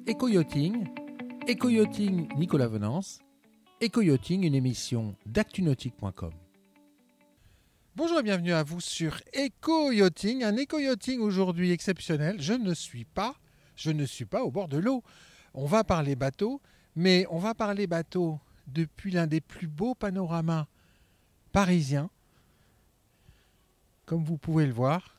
Éco-yachting, Nicolas Venance, Éco-yachting, une émission d'actunautique.com. Bonjour et bienvenue à vous sur Éco-yachting, un éco-yachting aujourd'hui exceptionnel. Je ne suis pas au bord de l'eau. On va parler bateau, mais on va parler bateau depuis l'un des plus beaux panoramas parisiens, comme vous pouvez le voir.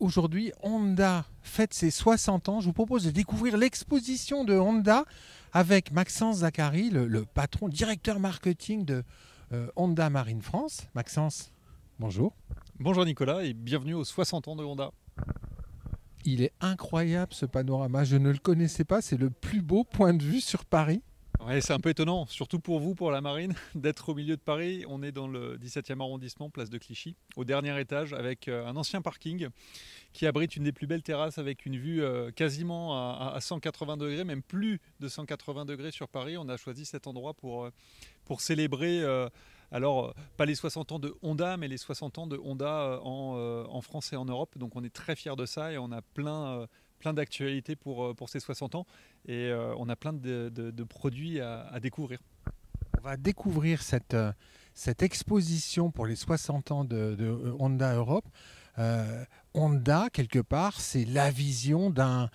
Aujourd'hui, Honda fête ses 60 ans. Je vous propose de découvrir l'exposition de Honda avec Maxence Zacharie, le patron, directeur marketing de Honda Marine France. Maxence, bonjour. Bonjour Nicolas et bienvenue aux 60 ans de Honda. Il est incroyable ce panorama, je ne le connaissais pas, c'est le plus beau point de vue sur Paris. Ouais, c'est un peu étonnant, surtout pour vous, pour la marine, d'être au milieu de Paris. On est dans le 17e arrondissement, place de Clichy, au dernier étage, avec un ancien parking qui abrite une des plus belles terrasses avec une vue quasiment à 180 degrés, même plus de 180 degrés sur Paris. On a choisi cet endroit pour célébrer, pas les 60 ans de Honda, mais les 60 ans de Honda en France et en Europe. Donc on est très fiers de ça et on a plein d'actualités pour ces 60 ans et on a plein de produits à découvrir. On va découvrir cette exposition pour les 60 ans de Honda Europe. Honda, quelque part, c'est la vision d'un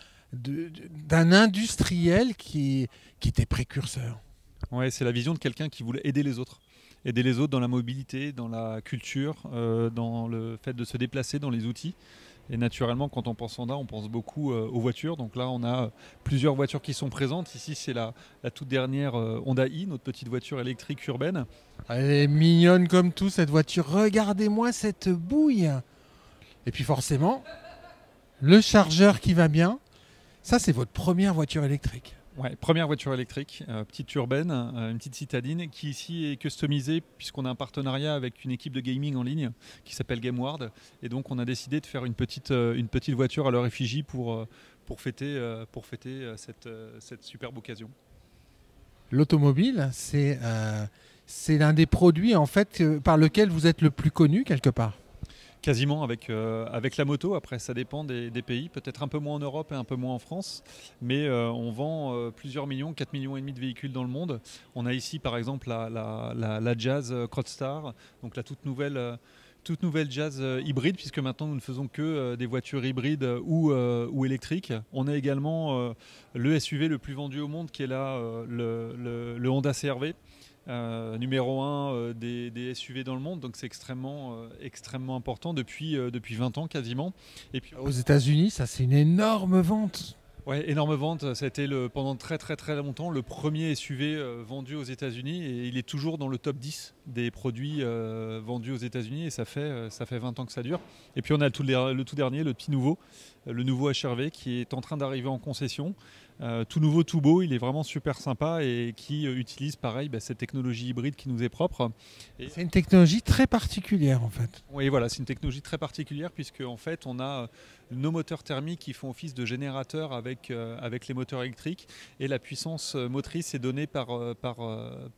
industriel qui était précurseur. Ouais, c'est la vision de quelqu'un qui voulait aider les autres dans la mobilité, dans la culture, dans le fait de se déplacer, dans les outils. Et naturellement, quand on pense Honda, on pense beaucoup aux voitures. Donc là, on a plusieurs voitures qui sont présentes. Ici, c'est la toute dernière Honda i, notre petite voiture électrique urbaine. Elle est mignonne comme tout, cette voiture. Regardez-moi cette bouille. Et puis forcément, le chargeur qui va bien. Ça, c'est votre première voiture électrique. Ouais, première voiture électrique, petite urbaine, une petite citadine qui ici est customisée puisqu'on a un partenariat avec une équipe de gaming en ligne qui s'appelle GameWard et donc on a décidé de faire une petite voiture à leur effigie pour fêter cette superbe occasion. L'automobile, c'est l'un des produits en fait par lequel vous êtes le plus connu quelque part. Quasiment avec la moto, après ça dépend des pays, peut-être un peu moins en Europe et un peu moins en France, mais on vend plusieurs millions, 4,5 millions de véhicules dans le monde. On a ici par exemple la Jazz Crowdstar, donc la toute nouvelle Jazz hybride, puisque maintenant nous ne faisons que des voitures hybrides ou électriques. On a également le SUV le plus vendu au monde qui est là, le Honda CR-V. Numéro 1 des SUV dans le monde, donc c'est extrêmement important depuis 20 ans quasiment. Et puis, aux États-Unis, ça c'est une énorme vente. Ouais, énorme vente. Ça a été pendant très longtemps le premier SUV vendu aux États-Unis et il est toujours dans le top 10 des produits vendus aux États-Unis et ça fait 20 ans que ça dure. Et puis on a le tout dernier, le petit nouveau, le nouveau HR-V qui est en train d'arriver en concession. Tout nouveau, tout beau, il est vraiment super sympa et qui utilise pareil cette technologie hybride qui nous est propre. Et c'est une technologie très particulière en fait. Oui, voilà, c'est une technologie très particulière puisque en fait on a nos moteurs thermiques qui font office de générateurs avec les moteurs électriques et la puissance motrice est donnée par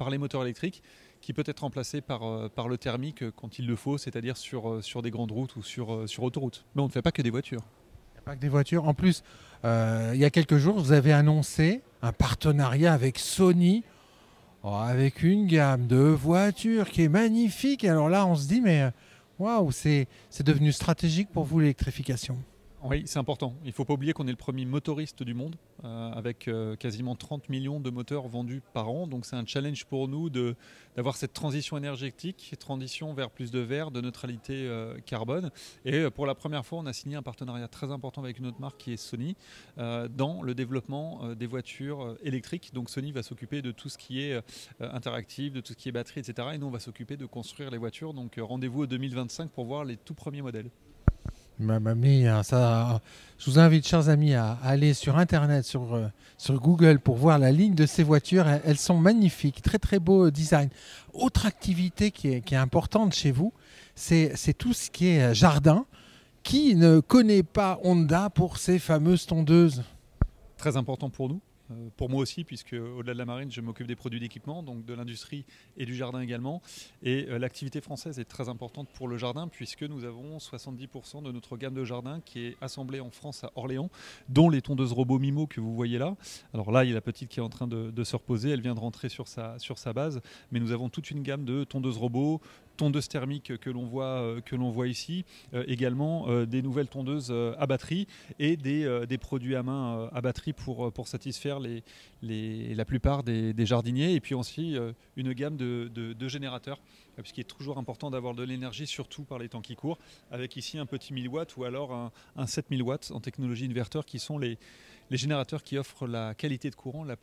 les moteurs électriques qui peut être remplacée par le thermique quand il le faut, c'est-à-dire sur des grandes routes ou sur autoroute. Mais on ne fait pas que des voitures. Pas que des voitures. En plus, il y a quelques jours, vous avez annoncé un partenariat avec Sony, avec une gamme de voitures qui est magnifique. Et alors là, on se dit, mais waouh, c'est devenu stratégique pour vous l'électrification. Oui, c'est important. Il ne faut pas oublier qu'on est le premier motoriste du monde, avec quasiment 30 millions de moteurs vendus par an. Donc c'est un challenge pour nous d'avoir cette transition énergétique, transition vers plus de verre, de neutralité carbone. Et pour la première fois, on a signé un partenariat très important avec une autre marque qui est Sony, dans le développement des voitures électriques. Donc Sony va s'occuper de tout ce qui est interactif, de tout ce qui est batterie, etc. Et nous, on va s'occuper de construire les voitures. Donc rendez-vous au 2025 pour voir les tout premiers modèles. Mamma mia, ça, je vous invite, chers amis, à aller sur Internet, sur Google, pour voir la ligne de ces voitures. Elles sont magnifiques, très beau design. Autre activité qui est importante chez vous, c'est tout ce qui est jardin. Qui ne connaît pas Honda pour ses fameuses tondeuses? Très important pour nous. pour moi aussi, puisque au-delà de la marine, je m'occupe des produits d'équipement, donc de l'industrie et du jardin également. Et l'activité française est très importante pour le jardin, puisque nous avons 70% de notre gamme de jardin qui est assemblée en France à Orléans, dont les tondeuses robots Mimo que vous voyez là. Alors là, il y a la petite qui est en train de se reposer, elle vient de rentrer sur sa base, mais nous avons toute une gamme de tondeuses robots, tondeuses thermiques que l'on voit ici, également des nouvelles tondeuses à batterie et des produits à main à batterie pour satisfaire la plupart des jardiniers, et puis aussi une gamme de générateurs, puisqu'il est toujours important d'avoir de l'énergie, surtout par les temps qui courent, avec ici un petit 1000 watts ou alors un 7000 watts en technologie inverteur, qui sont les générateurs qui offrent la qualité de courant la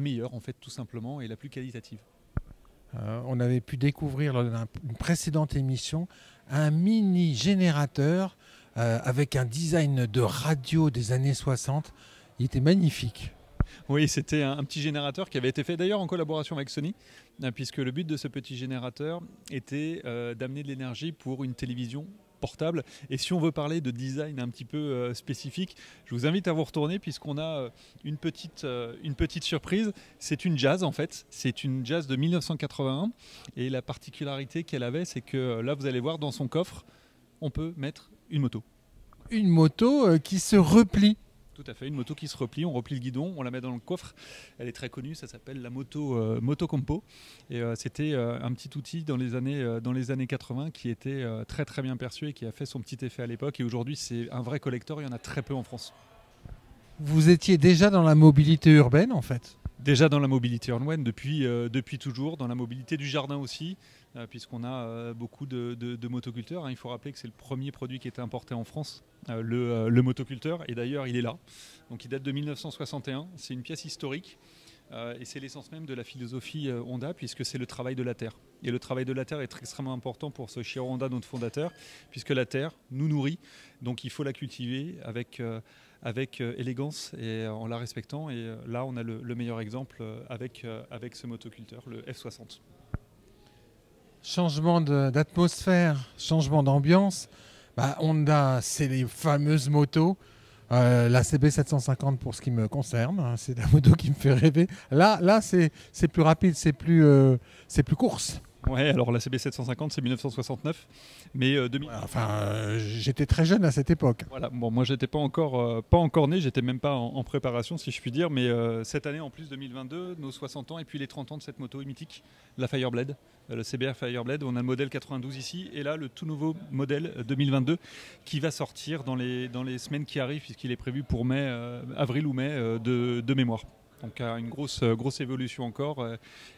meilleure, en fait, tout simplement, et la plus qualitative. On avait pu découvrir lors d'une précédente émission un mini générateur avec un design de radio des années 60. Il était magnifique. Oui, c'était un petit générateur qui avait été fait d'ailleurs en collaboration avec Sony, puisque le but de ce petit générateur était d'amener de l'énergie pour une télévision portable. Et si on veut parler de design un petit peu spécifique, je vous invite à vous retourner, puisqu'on a une petite surprise. C'est une Jazz, en fait. C'est une Jazz de 1981. Et la particularité qu'elle avait, c'est que là, vous allez voir, dans son coffre, on peut mettre une moto. Une moto qui se replie. Tout à fait, une moto qui se replie, on replie le guidon, on la met dans le coffre. Elle est très connue, ça s'appelle la moto Motocompo. Et c'était un petit outil dans les années 80 qui était très très bien perçu et qui a fait son petit effet à l'époque. Et aujourd'hui, c'est un vrai collector, il y en a très peu en France. Vous étiez déjà dans la mobilité urbaine, en fait? Déjà dans la mobilité urbaine depuis toujours, dans la mobilité du jardin aussi, puisqu'on a beaucoup de motoculteurs. Il faut rappeler que c'est le premier produit qui était importé en France, le motoculteur, et d'ailleurs il est là. Donc il date de 1961, c'est une pièce historique, et c'est l'essence même de la philosophie Honda, puisque c'est le travail de la terre. Et le travail de la terre est extrêmement important pour Soichiro Honda, notre fondateur, puisque la terre nous nourrit, donc il faut la cultiver avec élégance et en la respectant. Et là, on a le meilleur exemple avec ce motoculteur, le F60. Changement d'atmosphère, changement d'ambiance. Honda, c'est les fameuses motos. La CB 750 pour ce qui me concerne, hein, c'est la moto qui me fait rêver. Là c'est plus rapide, c'est plus course. Ouais, alors la CB 750 c'est 1969, mais j'étais très jeune à cette époque. Voilà, bon, moi j'étais pas encore né, j'étais même pas en préparation si je puis dire, mais cette année en plus 2022, nos 60 ans et puis les 30 ans de cette moto mythique, la Fireblade, le CBR Fireblade. On a le modèle 92 ici et là le tout nouveau modèle 2022 qui va sortir dans les semaines qui arrivent, puisqu'il est prévu pour avril ou mai de mémoire. Donc une grosse évolution encore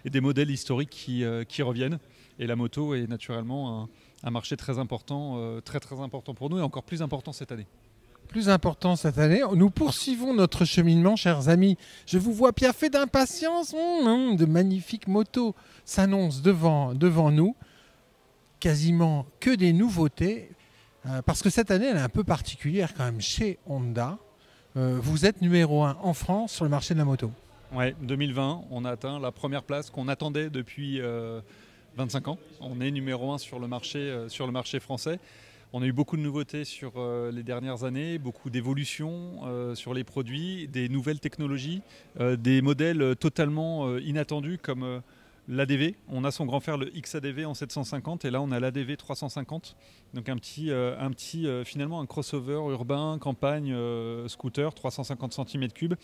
et des modèles historiques qui reviennent. Et la moto est naturellement un marché très important, très important pour nous, et encore plus important cette année. Plus important cette année. Nous poursuivons notre cheminement, chers amis. Je vous vois piaffer d'impatience. De magnifiques motos s'annoncent devant nous. Quasiment que des nouveautés. Parce que cette année, elle est un peu particulière quand même chez Honda. Vous êtes numéro 1 en France sur le marché de la moto. Ouais, 2020, on a atteint la première place qu'on attendait depuis 25 ans. On est numéro 1 sur le marché français. On a eu beaucoup de nouveautés sur les dernières années, beaucoup d'évolutions sur les produits, des nouvelles technologies, des modèles totalement inattendus comme l'ADV. On a son grand frère le XADV en 750 et là on a l'ADV 350. Donc finalement un crossover urbain, campagne, scooter, 350 cm3.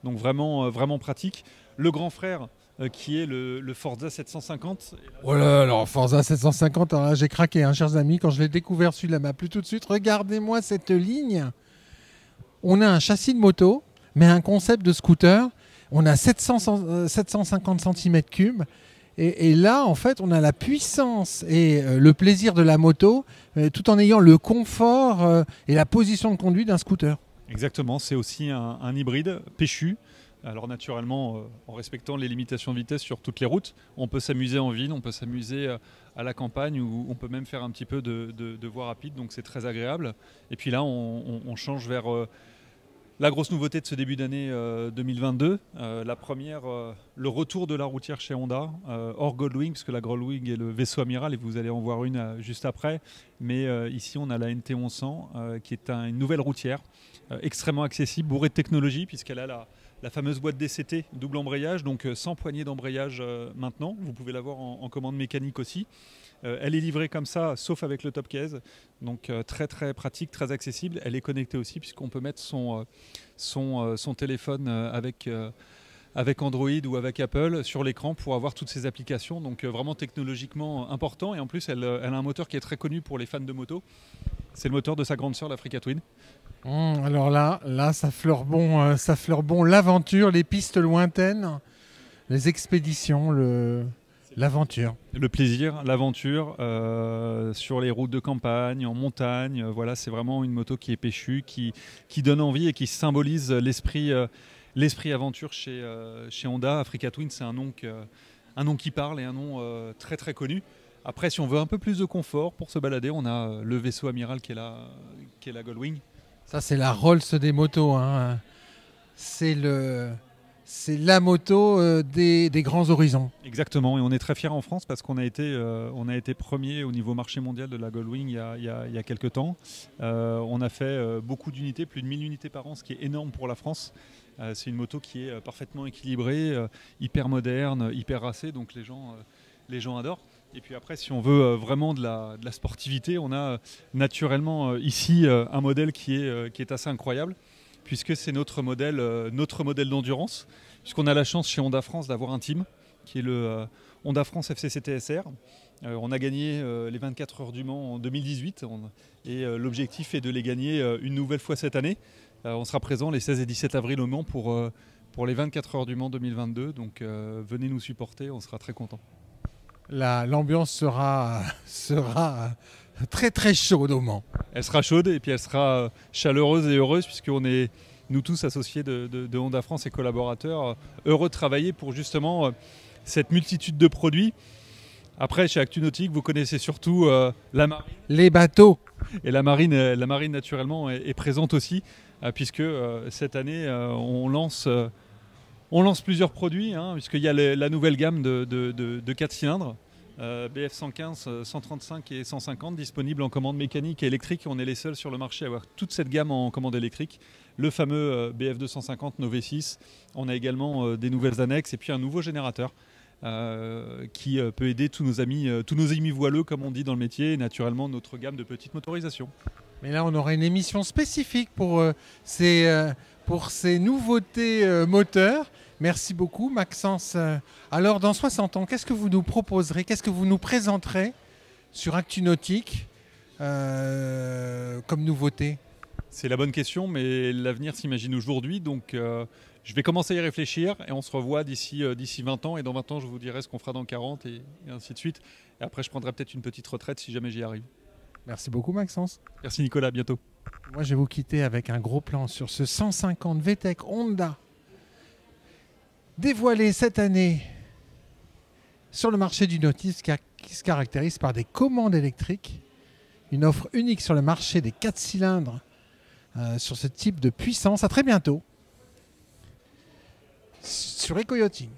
Donc vraiment pratique. Le grand frère qui est le Forza 750. Voilà, alors Forza 750, alors là, j'ai craqué, hein, chers amis, quand je l'ai découvert, celui-là m'a plu tout de suite. Regardez-moi cette ligne. On a un châssis de moto, mais un concept de scooter. On a 750 cm3. Et là, en fait, on a la puissance et le plaisir de la moto, tout en ayant le confort et la position de conduite d'un scooter. Exactement, c'est aussi un hybride péchu. Alors naturellement, en respectant les limitations de vitesse sur toutes les routes, on peut s'amuser en ville, on peut s'amuser à la campagne, ou on peut même faire un petit peu de voie rapide, donc c'est très agréable. Et puis là, on change vers la grosse nouveauté de ce début d'année 2022. La première, le retour de la routière chez Honda, hors Goldwing, puisque la Goldwing est le vaisseau amiral, et vous allez en voir une juste après. Mais ici, on a la NT 1100, qui est une nouvelle routière, extrêmement accessible, bourrée de technologie, puisqu'elle a la fameuse boîte DCT double embrayage, donc sans poignée d'embrayage maintenant. Vous pouvez l'avoir en commande mécanique aussi. Elle est livrée comme ça, sauf avec le top case. Donc très très pratique, très accessible. Elle est connectée aussi puisqu'on peut mettre son téléphone avec Android ou avec Apple sur l'écran pour avoir toutes ces applications. Donc vraiment technologiquement important. Et en plus, elle a un moteur qui est très connu pour les fans de moto. C'est le moteur de sa grande sœur, l'Africa Twin. Alors là, ça fleure bon l'aventure, les pistes lointaines, les expéditions, l'aventure. Le plaisir, l'aventure sur les routes de campagne, en montagne. Voilà, c'est vraiment une moto qui est péchue, qui donne envie et qui symbolise l'esprit aventure chez Honda. Africa Twin, c'est un nom qui parle et un nom très très connu. Après, si on veut un peu plus de confort pour se balader, on a le vaisseau amiral qui est la Goldwing. Ça, c'est la Rolls des motos, hein. C'est la moto des grands horizons. Exactement, et on est très fiers en France parce qu'on a été premier au niveau marché mondial de la Goldwing il y a quelques temps. On a fait beaucoup d'unités, plus de 1000 unités par an, ce qui est énorme pour la France. C'est une moto qui est parfaitement équilibrée, hyper moderne, hyper racée, donc les gens adorent. Et puis après, si on veut vraiment de la sportivité, on a naturellement ici un modèle qui est assez incroyable, puisque c'est notre modèle d'endurance, puisqu'on a la chance chez Honda France d'avoir un team, qui est le Honda France FCC TSR. On a gagné les 24 heures du Mans en 2018, et l'objectif est de les gagner une nouvelle fois cette année. On sera présent les 16 et 17 avril au Mans pour les 24 heures du Mans 2022, donc venez nous supporter, on sera très contents. L'ambiance sera très très chaude au Mans. Elle sera chaude et puis elle sera chaleureuse et heureuse puisqu'on est, nous tous associés de Honda France et collaborateurs, heureux de travailler pour justement cette multitude de produits. Après, chez ActuNautique, vous connaissez surtout la marine. Les bateaux. Et la marine naturellement, est présente aussi, puisque cette année, on lance plusieurs produits, puisqu'il y a la nouvelle gamme de 4 cylindres, BF 115, 135 et 150, disponibles en commande mécanique et électrique. On est les seuls sur le marché à avoir toute cette gamme en commande électrique. Le fameux BF 250 Nové 6. On a également des nouvelles annexes et puis un nouveau générateur qui peut aider tous nos amis voileux, comme on dit dans le métier, et naturellement notre gamme de petites motorisations. Mais là, on aura une émission spécifique pour ces nouveautés moteurs. Merci beaucoup, Maxence. Alors, dans 60 ans, qu'est-ce que vous nous proposerez, qu'est-ce que vous nous présenterez sur ActuNautique comme nouveauté? C'est la bonne question, mais l'avenir s'imagine aujourd'hui. Donc, je vais commencer à y réfléchir et on se revoit d'ici 20 ans. Et dans 20 ans, je vous dirai ce qu'on fera dans 40 et ainsi de suite. Et après, je prendrai peut-être une petite retraite si jamais j'y arrive. Merci beaucoup, Maxence. Merci, Nicolas. À bientôt. Moi, je vais vous quitter avec un gros plan sur ce 150 VTEC Honda dévoilé cette année sur le marché du nautisme, qui se caractérise par des commandes électriques, une offre unique sur le marché des 4 cylindres sur ce type de puissance. À très bientôt sur Eco Yachting.